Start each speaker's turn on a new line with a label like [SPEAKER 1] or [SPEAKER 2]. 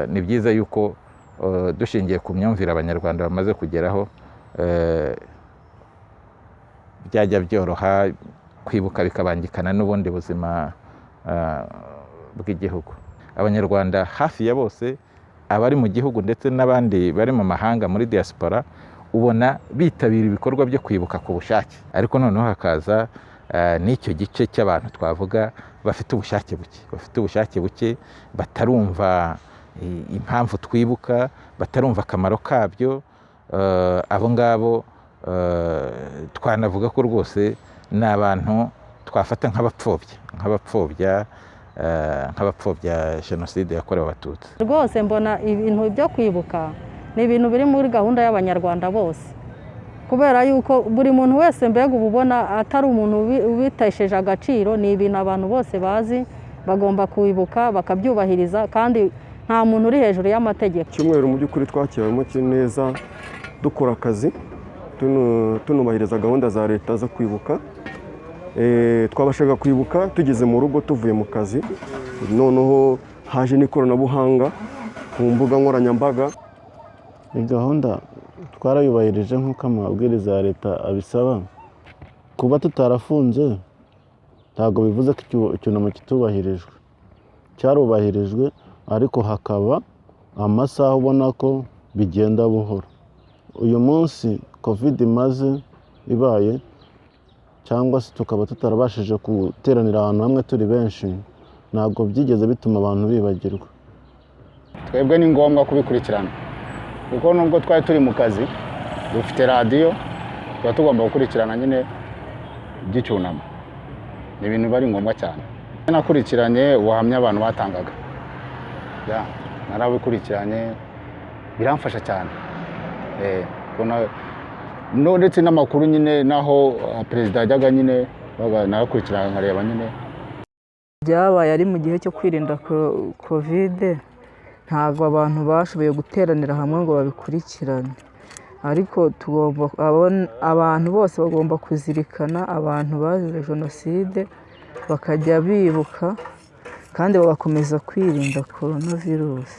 [SPEAKER 1] ni byiza yuko dushingiye ku myumvire abanyarwanda bamaze kugeraho byajya byoroha kwibuka bikabangikana n'ubundi buzima bw'igihugu. Abanyarwanda hafi ya bose abari mu gihugu ndetse n'abandi bari mu mahanga muri diaspora ubona bitabira ibikorwa byo kwibuka ku bushake, ariko noneho hakaza n'icyo gice cy'abantu twavuga bafite ubushake buke batarumva impamvu twibuka, batarumva akamaro kabyo. Abo ngabo twanavuga ko rwose ni abantu twafata nk'abapfobya jenoside yakorewe Abatutsi.
[SPEAKER 2] Rwose mbona ibintu byo kwibuka ni ibintu biri muri gahunda y'abanyarwanda bose, kubera yuko buri muntu wese mbega uba ubona atari umuntu ubitesheje agaciro. Ni ibintu abantu bose bazi, bagomba kwibuka bakabyubahiriza, kandi nta muntu uri hejuru y'amategeko.
[SPEAKER 3] Icyumweru mu by'ukuri twakiramo neza, dukora akazi tunubahiriza gahunda za leta zo kwibuka. Twabashaga kwibuka tugeze mu rugo tuvuye mu kazi, noneho haje n'ikoranabuhanga ku mbuga nkoranyambaga.
[SPEAKER 4] Iyi gahunda twarayubahirije nk'uko amabwiriza ya leta abisaba. Kuba tutarafunze ntabwo bivuze ko icyunamo kitubahirijwe, cyarubahirijwe, ariko hakaba amasaha ubona ko bigenda buhoro. Uyu munsi covid imaze ibaye, cyangwa se tukaba tutarabashije guteranira ahantu hamwe turi benshi, ntabwo byigeze bituma abantu bibagirwa.
[SPEAKER 5] Twebwe ni ngombwa kubikurikirana, kuko nubwo twari turi mu kazi, dufite radiyo, tuba tugomba gukurikirana nyine iby'icyunamo. Ni ibintu bari ngombwa cyane. Nakurikiranye ubuhamya abantu batangaga, narabikurikiranye, biramfasha cyane. Ndetse n'amakuru nyine naho perezida yajyaga nyine narakurikirana nkareba nyine.
[SPEAKER 6] Byabaye ari mu gihe cyo kwirinda covid, ntabwo abantu bashoboye guteranira hamwe ngo babikurikirane, ariko abantu bose bagomba kuzirikana abantu bazize jenoside, bakajya bibuka kandi bagakomeza kwirinda coronavirus.